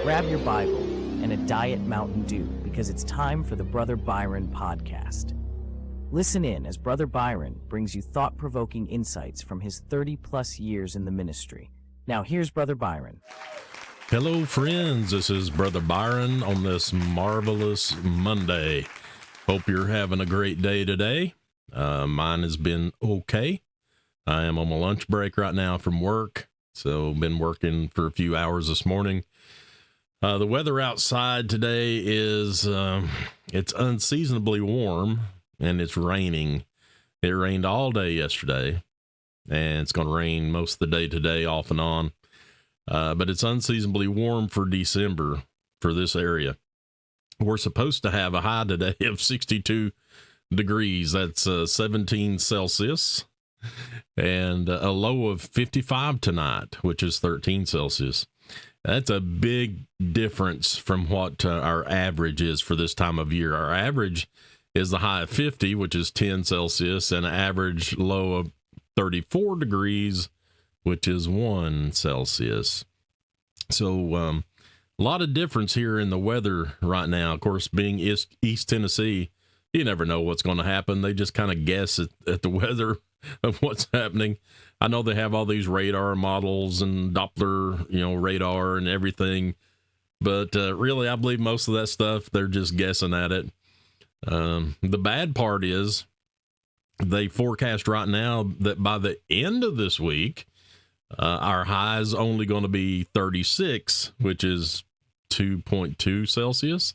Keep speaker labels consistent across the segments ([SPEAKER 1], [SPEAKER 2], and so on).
[SPEAKER 1] Grab your Bible and a Diet Mountain Dew because it's time for the Brother Byron podcast. Listen in as Brother Byron brings you thought-provoking insights from his 30-plus years in the ministry. Now here's Brother Byron.
[SPEAKER 2] Hello, friends. This is Brother Byron on this marvelous Monday. Hope you're having a great day today. Mine has been okay. I am on my lunch break right now from work, so been working for a few hours this morning. The weather outside today is it's unseasonably warm, and it's raining. It rained all day yesterday, and it's going to rain most of the day today, off and on. But it's unseasonably warm for December for this area. We're supposed to have a high today of 62 degrees. That's 17 Celsius, and a low of 55 tonight, which is 13 Celsius. That's a big difference from what our average is for this time of year. Our average is the high of 50, which is 10 Celsius, and an average low of 34 degrees, which is 1 Celsius. So a lot of difference here in the weather right now. Of course, being East Tennessee, you never know what's going to happen. They just kind of guess at the weather of what's happening. I know they have all these radar models and Doppler, radar and everything, but really, I believe most of that stuff, they're just guessing at it. The bad part is they forecast right now that by the end of this week, our high is only going to be 36, which is 2.2 Celsius,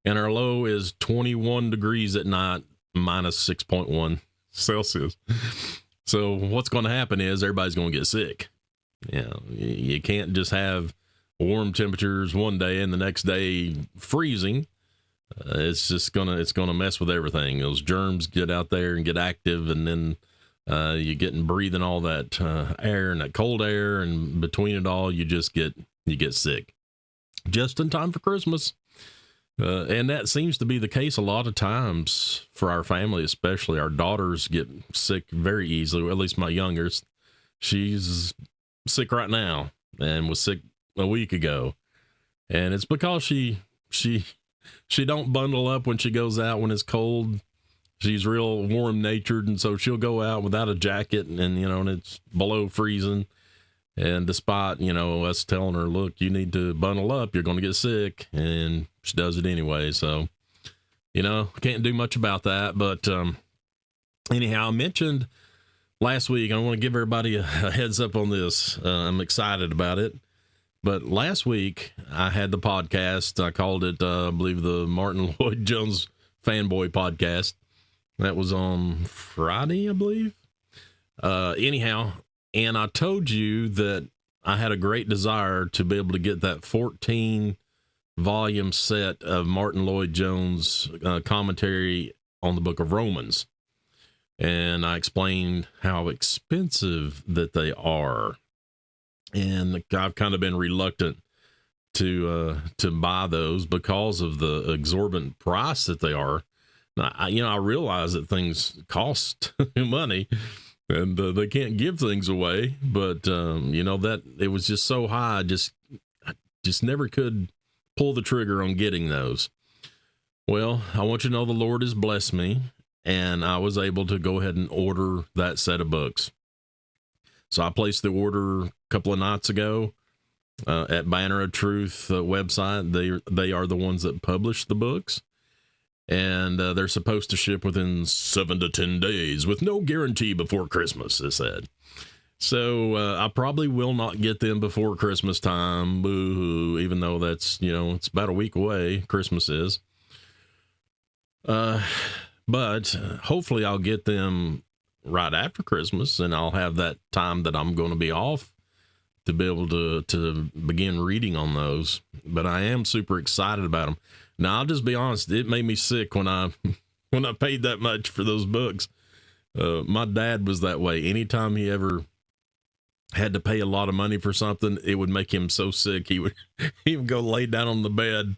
[SPEAKER 2] and our low is 21 degrees at night, minus 6.1 Celsius. So what's going to happen is everybody's going to get sick. You can't just have warm temperatures one day and the next day freezing. It's going to mess with everything. Those germs get out there and get active, and then you get breathing all that air and that cold air, and between it all, you get sick. Just in time for Christmas. And that seems to be the case a lot of times for our family, especially. Our daughters get sick very easily, or at least my youngest. She's sick right now and was sick a week ago. And it's because she don't bundle up when she goes out when it's cold. She's real warm-natured, and so she'll go out without a jacket, and it's below freezing. And despite, us telling her, look, you need to bundle up, you're going to get sick, and she does it anyway. So, can't do much about that. But anyhow, I mentioned last week, I want to give everybody a heads up on this. I'm excited about it. But last week, I had the podcast. I called it, I believe, the Martyn Lloyd-Jones Fanboy Podcast. That was on Friday, I believe. Anyhow, and I told you that I had a great desire to be able to get that 14-volume set of Martyn Lloyd-Jones commentary on the book of Romans. And I explained how expensive that they are. And I've kind of been reluctant to buy those because of the exorbitant price that they are. Now, I realize that things cost money, and they can't give things away, but that it was just so high, I just never could pull the trigger on getting those. Well, I want you to know the Lord has blessed me, and I was able to go ahead and order that set of books. So I placed the order a couple of nights ago at Banner of Truth website. They are the ones that publish the books. And they're supposed to ship within 7 to 10 days with no guarantee before Christmas, they said. So I probably will not get them before Christmas time, boo-hoo, even though that's, it's about a week away, Christmas is. But hopefully I'll get them right after Christmas, and I'll have that time that I'm going to be off to be able to begin reading on those. But I am super excited about them. Now, I'll just be honest, it made me sick when I paid that much for those books. My dad was that way. Anytime he ever had to pay a lot of money for something, it would make him so sick. He would go lay down on the bed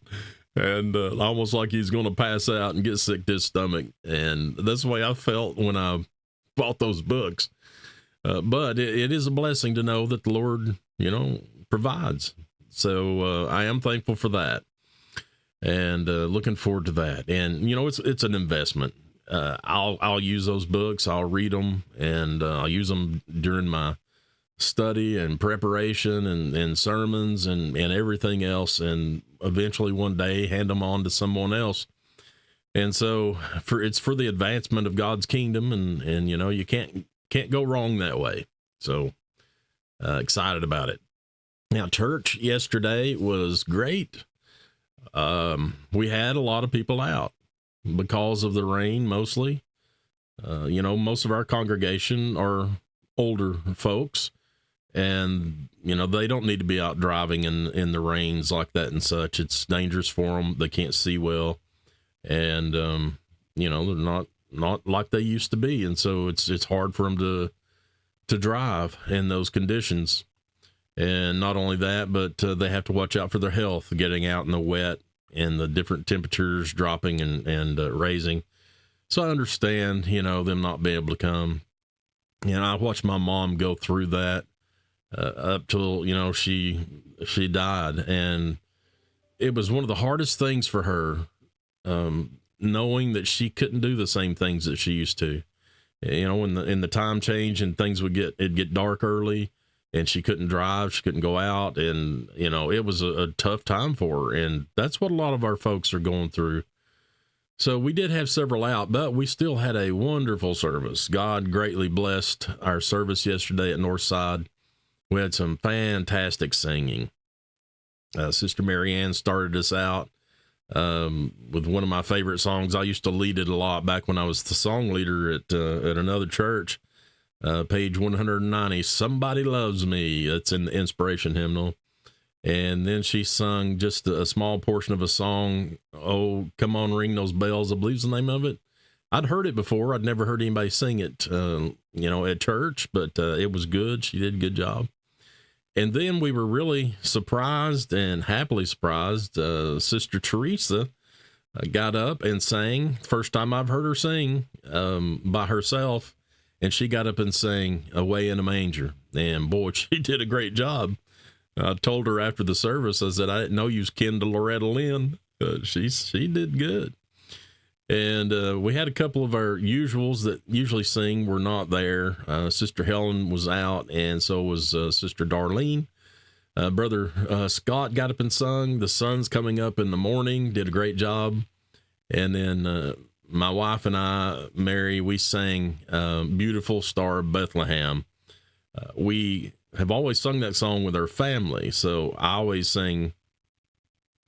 [SPEAKER 2] and almost like he's going to pass out and get sick to his stomach. And that's the way I felt when I bought those books. But it is a blessing to know that the Lord, provides. So I am thankful for that, and looking forward to that. And it's an investment. I'll use those books. I'll read them, and I'll use them during my study and preparation and sermons and everything else, and eventually one day hand them on to someone else. And so it's for the advancement of God's kingdom, and you can't go wrong that way. So excited about it. Now, church yesterday was great. We had a lot of people out because of the rain, mostly. Most of our congregation are older folks, and they don't need to be out driving in the rains like that and such. It's dangerous for them. They can't see well, and they're not like they used to be, and so it's hard for them to drive in those conditions. And not only that, but they have to watch out for their health, getting out in the wet and the different temperatures dropping and raising. So I understand, them not being able to come. I watched my mom go through that up till, she died. And it was one of the hardest things for her, knowing that she couldn't do the same things that she used to. In the time change and things it'd get dark early, and she couldn't drive, she couldn't go out, and, it was a tough time for her, and that's what a lot of our folks are going through. So we did have several out, but we still had a wonderful service. God greatly blessed our service yesterday at Northside. We had some fantastic singing. Sister Mary Ann started us out with one of my favorite songs. I used to lead it a lot back when I was the song leader at another church. Page 190, Somebody Loves Me. That's in the inspiration hymnal. And then she sung just a small portion of a song, Oh, Come On, Ring Those Bells, I believe is the name of it. I'd heard it before. I'd never heard anybody sing it, at church, but it was good. She did a good job. And then we were really surprised and happily surprised. Sister Teresa got up and sang. First time I've heard her sing by herself. And she got up and sang Away in a Manger. And boy, she did a great job. I told her after the service, I said, I didn't know you was kin to Loretta Lynn. She did good. And we had a couple of our usuals that usually sing were not there. Sister Helen was out, and so was Sister Darlene. Brother Scott got up and sung. The sun's coming up in the morning, did a great job. And then my wife and I, Mary, we sang Beautiful Star of Bethlehem. We have always sung that song with our family, so I always sing,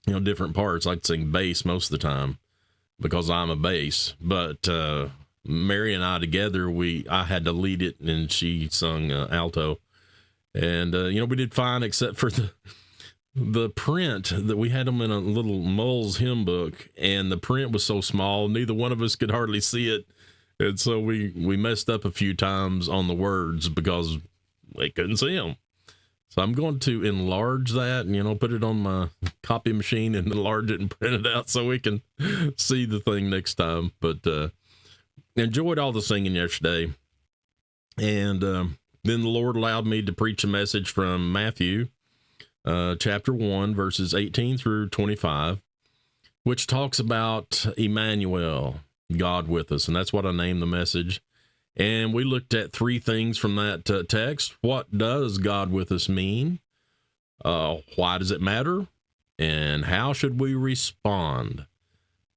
[SPEAKER 2] different parts. I'd sing bass most of the time because I'm a bass. But Mary and I together, I had to lead it, and she sung alto. And, we did fine except for the print that we had them in a little Mull's hymn book, and the print was so small, neither one of us could hardly see it. And so we messed up a few times on the words because we couldn't see them. So I'm going to enlarge that and, put it on my copy machine and enlarge it and print it out so we can see the thing next time. But enjoyed all the singing yesterday. And then the Lord allowed me to preach a message from Matthew chapter 1, verses 18 through 25, which talks about Emmanuel, God with us. And that's what I named the message. And we looked at three things from that text. What does God with us mean? Why does it matter? And how should we respond?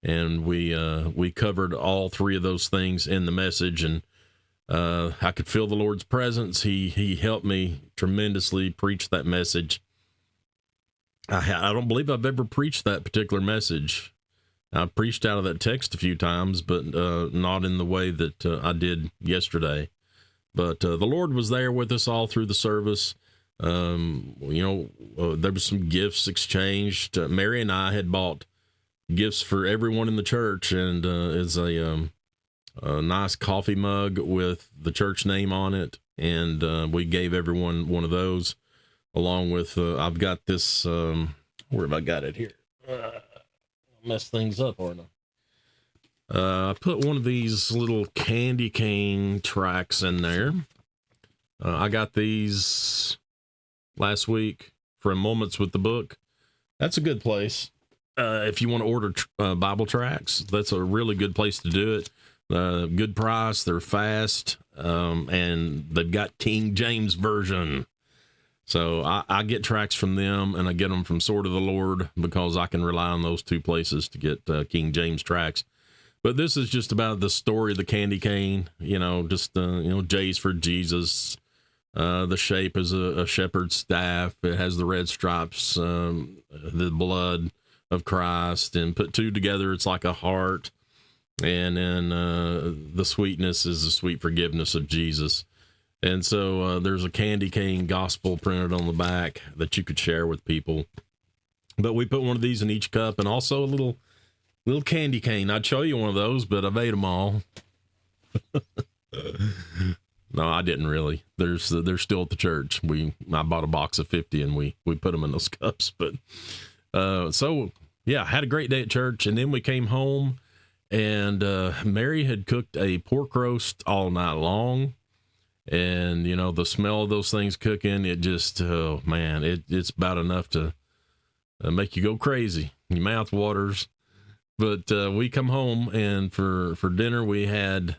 [SPEAKER 2] And we covered all three of those things in the message, and I could feel the Lord's presence. He helped me tremendously preach that message. I don't believe I've ever preached that particular message. I've preached out of that text a few times, but not in the way that I did yesterday. But the Lord was there with us all through the service. There was some gifts exchanged. Mary and I had bought gifts for everyone in the church, and it's a nice coffee mug with the church name on it, and we gave everyone one of those, along with I've got this. Where have I got it here? Mess things up, aren't I? I put one of these little candy cane tracks in there. I got these last week from Moments with the Book. That's a good place. If you want to order Bible tracts, that's a really good place to do it. Good price. They're fast. And they've got King James Version. So I get tracts from them, and I get them from Sword of the Lord because I can rely on those two places to get King James tracts. But this is just about the story of the candy cane, just, J's for Jesus. The shape is a shepherd's staff. It has the red stripes, the blood of Christ, and put two together, it's like a heart. And then the sweetness is the sweet forgiveness of Jesus. And so there's a candy cane gospel printed on the back that you could share with people. But we put one of these in each cup, and also a little candy cane. I'd show you one of those, but I've ate them all. No, I didn't really. They're still at the church. I bought a box of 50, and we put them in those cups. But so yeah, had a great day at church, and then we came home, and Mary had cooked a pork roast all night long. And, the smell of those things cooking, it just, oh man, it's about enough to make you go crazy. Your mouth waters. But we come home, and for dinner we had,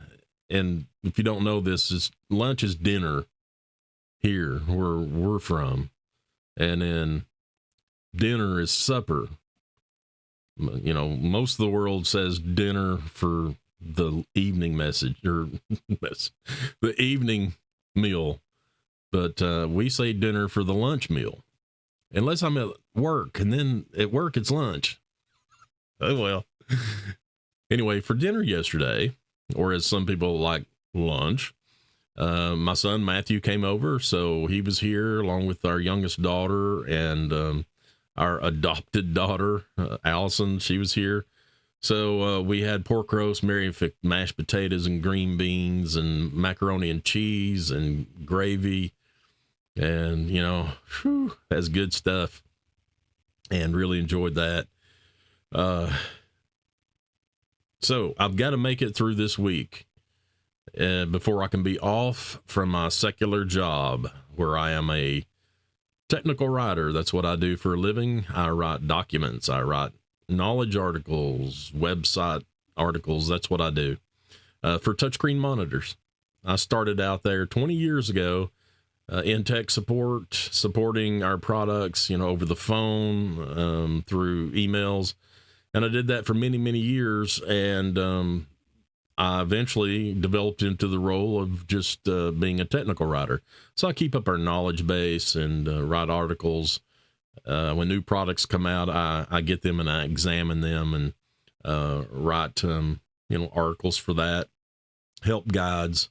[SPEAKER 2] and if you don't know this, lunch is dinner here where we're from. And then dinner is supper. Most of the world says dinner for the evening message or the evening meal, but we say dinner for the lunch meal, unless I'm at work, and then at work it's lunch. Oh well. Anyway, for dinner yesterday, or as some people like, lunch, my son Matthew came over, so he was here along with our youngest daughter and our adopted daughter Allison. She was here. So we had pork roast, Mary mashed potatoes and green beans and macaroni and cheese and gravy. And, that's good stuff. And really enjoyed that. So I've got to make it through this week before I can be off from my secular job, where I am a technical writer. That's what I do for a living. I write documents. I write knowledge articles, website articles. That's what I do for touchscreen monitors. I started out there 20 years ago in tech support, supporting our products, over the phone, through emails. And I did that for many, many years. And I eventually developed into the role of just being a technical writer. So I keep up our knowledge base and write articles. When new products come out, I get them and I examine them and write, articles for that, help guides,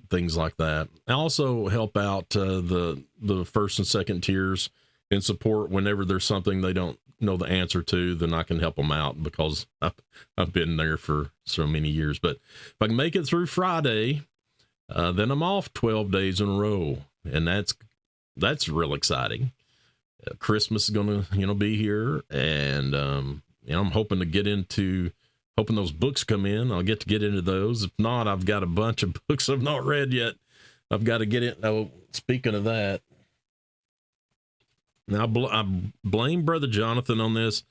[SPEAKER 2] things like that. I also help out the first and second tiers in support whenever there's something they don't know the answer to, then I can help them out because I've been there for so many years. But if I can make it through Friday, then I'm off 12 days in a row, and that's real exciting. Christmas is going to, be here, and, I'm hoping those books come in. I'll get into those. If not, I've got a bunch of books I've not read yet. I've got to get in. Oh, speaking of that, now I blame Brother Jonathan on this.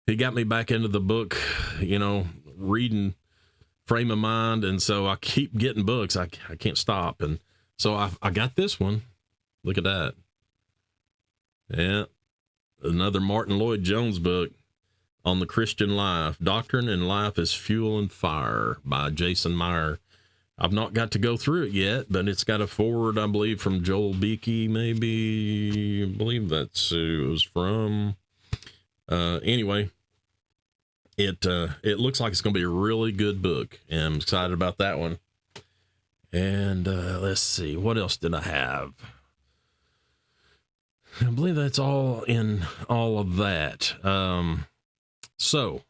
[SPEAKER 2] He got me back into the book, reading frame of mind. And so I keep getting books. I can't stop. And so I got this one. Look at that. Yeah. Another Martyn Lloyd-Jones book on the Christian life. Doctrine and Life as Fuel and Fire by Jason Meyer. I've not got to go through it yet, but it's got a foreword, I believe, from Joel Beakey, maybe. I believe that's who it was from. Anyway, it looks like it's going to be a really good book, and I'm excited about that one. And let's see, what else did I have? I believe that's all in all of that. So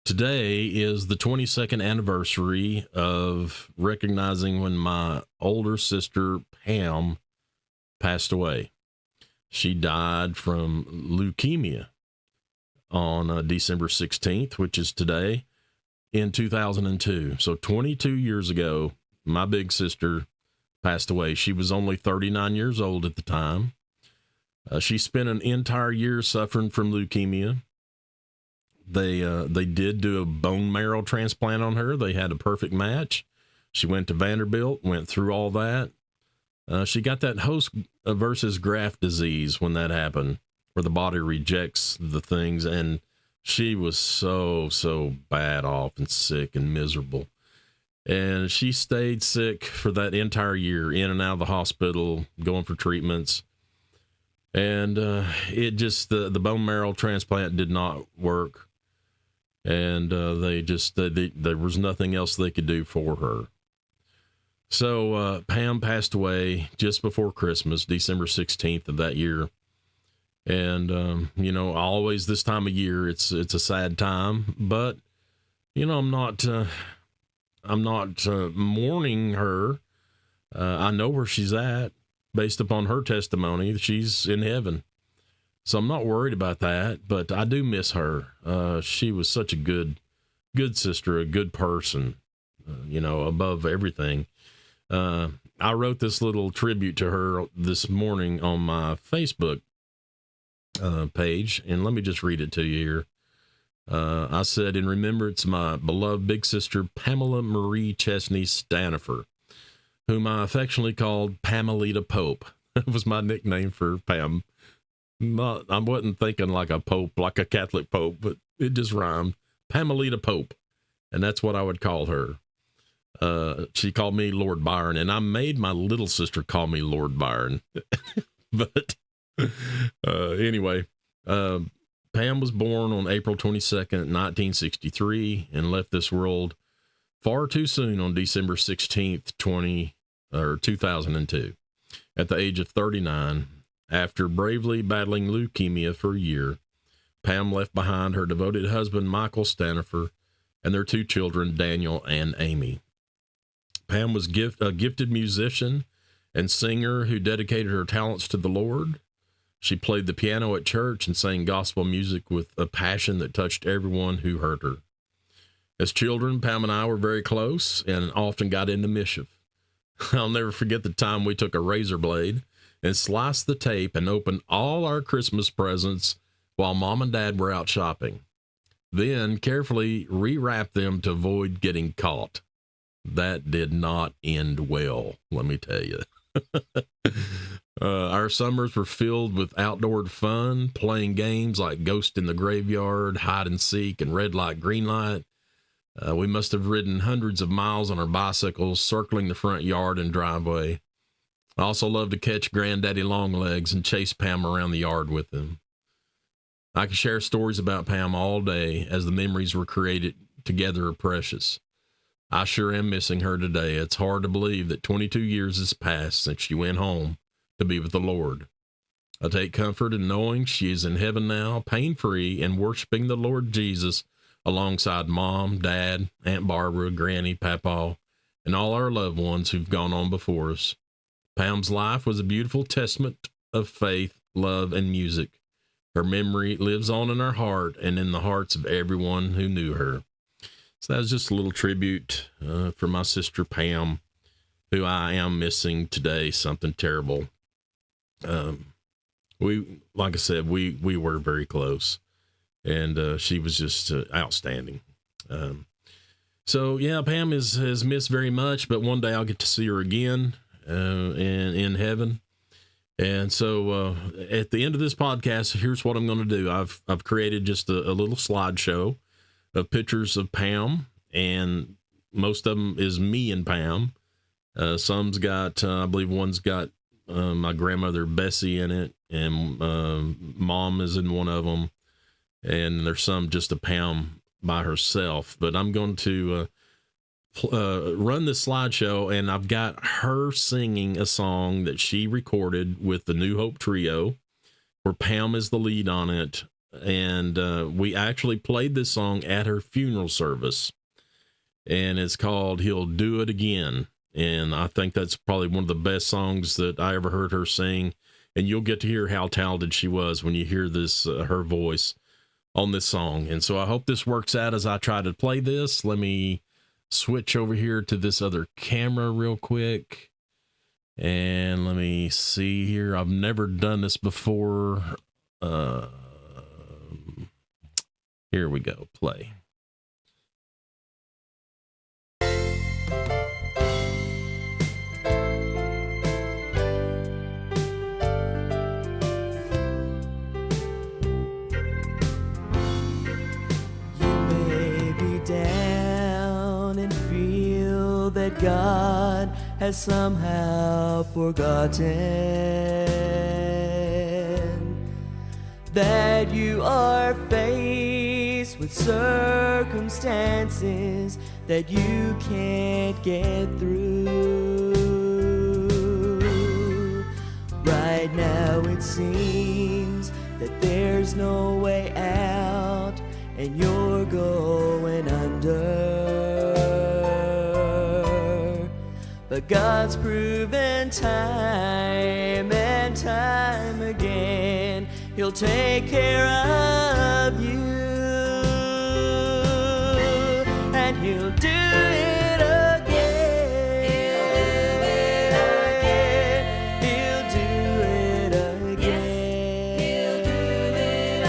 [SPEAKER 2] today is the 22nd anniversary of recognizing when my older sister, Pam, passed away. She died from leukemia on December 16th, which is today, in 2002. So 22 years ago, my big sister passed away. She was only 39 years old at the time. She spent an entire year suffering from leukemia. They did do a bone marrow transplant on her. They had a perfect match. She went to Vanderbilt, went through all that. She got that host versus graft disease when that happened, where the body rejects the things, and she was so bad off and sick and miserable. And she stayed sick for that entire year, in and out of the hospital, going for treatments. And it just, the bone marrow transplant did not work. And there was nothing else they could do for her. So Pam passed away just before Christmas, December 16th of that year. And, always this time of year, it's a sad time, but, I'm not mourning her. I know where she's at based upon her testimony. She's in heaven. So I'm not worried about that, but I do miss her. She was such a good sister, a good person, above everything. I wrote this little tribute to her this morning on my Facebook page, and let me just read it to you here. I said, in remembrance of my beloved big sister, Pamela Marie Chesney Stanifer, whom I affectionately called Pamelita Pope. That was my nickname for Pam. I wasn't thinking like a pope, like a Catholic pope, but it just rhymed. Pamelita Pope. And that's what I would call her. She called me Lord Byron, and I made my little sister call me Lord Byron. But anyway, Pam was born on April 22nd, 1963, and left this world far too soon on December 16th, 2002, at the age of 39. After bravely battling leukemia for a year, Pam left behind her devoted husband, Michael Stanifer, and their two children, Daniel and Amy. Pam was a gifted musician and singer who dedicated her talents to the Lord. She played the piano at church and sang gospel music with a passion that touched everyone who heard her. As children, Pam and I were very close and often got into mischief. I'll never forget the time we took a razor blade and sliced the tape and opened all our Christmas presents while Mom and Dad were out shopping. Then carefully rewrapped them to avoid getting caught. That did not end well, let me tell you. Our summers were filled with outdoor fun, playing games like Ghost in the Graveyard, Hide and Seek, and Red Light, Green Light. We must have ridden hundreds of miles on our bicycles, circling the front yard and driveway. I also loved to catch Granddaddy Longlegs and chase Pam around the yard with him. I could share stories about Pam all day, as the memories were created together are precious. I sure am missing her today. It's hard to believe that 22 years has passed since she went home to be with the Lord. I take comfort in knowing she is in heaven now, pain-free, and worshiping the Lord Jesus alongside Mom, Dad, Aunt Barbara, Granny, Papa, and all our loved ones who've gone on before us. Pam's life was a beautiful testament of faith, love, and music. Her memory lives on in our heart and in the hearts of everyone who knew her. So that was just a little tribute for my sister Pam, who I am missing today, something terrible. Like I said, we were very close, and she was just outstanding. So yeah, Pam has missed very much, but one day I'll get to see her again in heaven. And so at the end of this podcast, here's what I'm going to do. I've created just a little slideshow of pictures of Pam, and most of them is me and Pam. Some's got, I believe one's got my grandmother Bessie in it, and Mom is in one of them, and there's some just a Pam by herself. But I'm going to run this slideshow, and I've got her singing a song that she recorded with the New Hope Trio, where Pam is the lead on it. And we actually played this song at her funeral service, and it's called He'll Do It Again. And I think that's probably one of the best songs that I ever heard her sing. And you'll get to hear how talented she was when you hear this, her voice on this song. And so I hope this works out as I try to play this. Let me switch over here to this other camera real quick. And let me see here. I've never done this before. Here we go. Play.
[SPEAKER 3] That God has somehow forgotten, that you are faced with circumstances that you can't get through. Right now it seems that there's no way out and you're going under. But God's proven time and time again, He'll take care of you, and He'll do it again. He'll do it again. He'll do it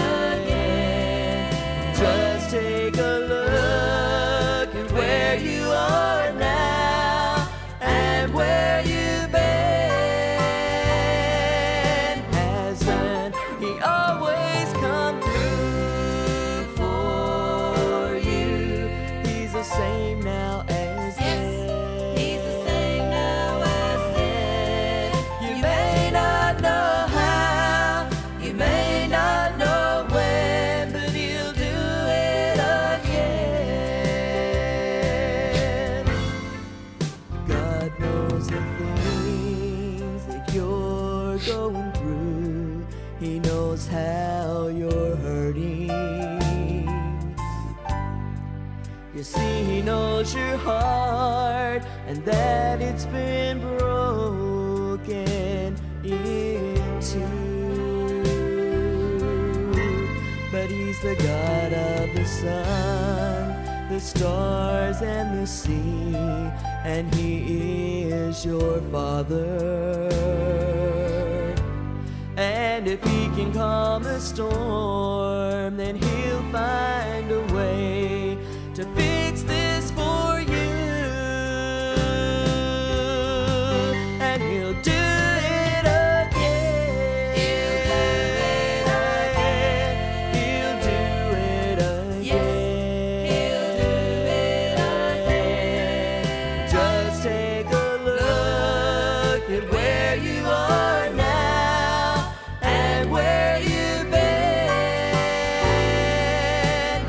[SPEAKER 3] again. Just take a look at where you are now and where you've been. Hasn't He always come through for you? He's the same now as then. He's the same now as then. You may not know how, you may not know when, but He'll do it again. God knows the things that you're going through. He knows how you're hurting. You see, He knows your heart and that it's been broken into. But He's the God of the sun, the stars and the sea, and He is your Father. And if He can calm a storm, then He'll find a way to fix this for you. And He'll do it again. He'll do it again. He'll do it again. Just take a look at where you are now and where you've been.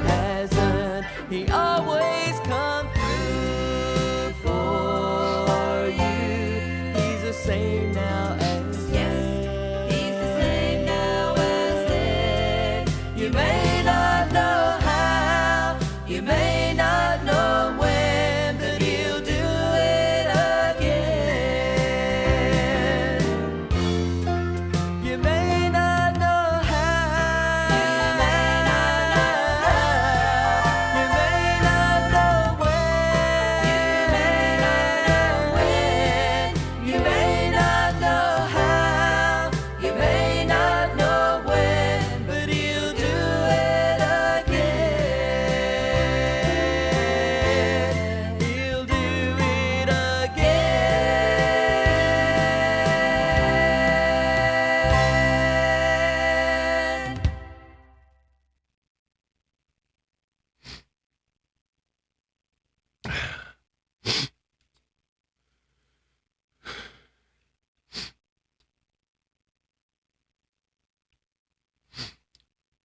[SPEAKER 3] Hasn't He always come through for you? He's the same now as then. He's the same now as then. You may not know how, you may not know when, but He'll do it again. You may not know how, you may not know when, you may not know how, you may not know when, but He'll do it again. He'll do it again.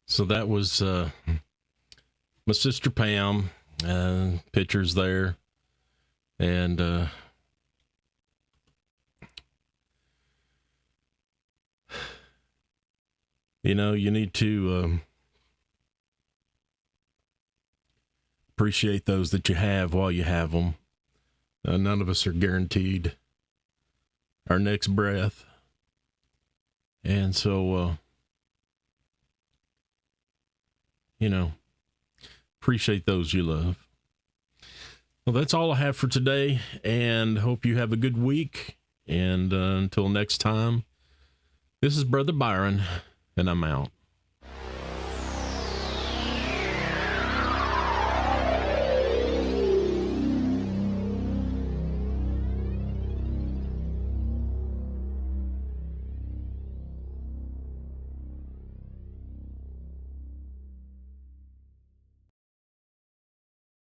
[SPEAKER 2] So that was my sister Pam, pictures there. And you know, you need to appreciate those that you have while you have them. None of us are guaranteed our next breath. And so, you know, appreciate those you love. Well, that's all I have for today, and hope you have a good week. And until next time, this is Brother Byron, and I'm out.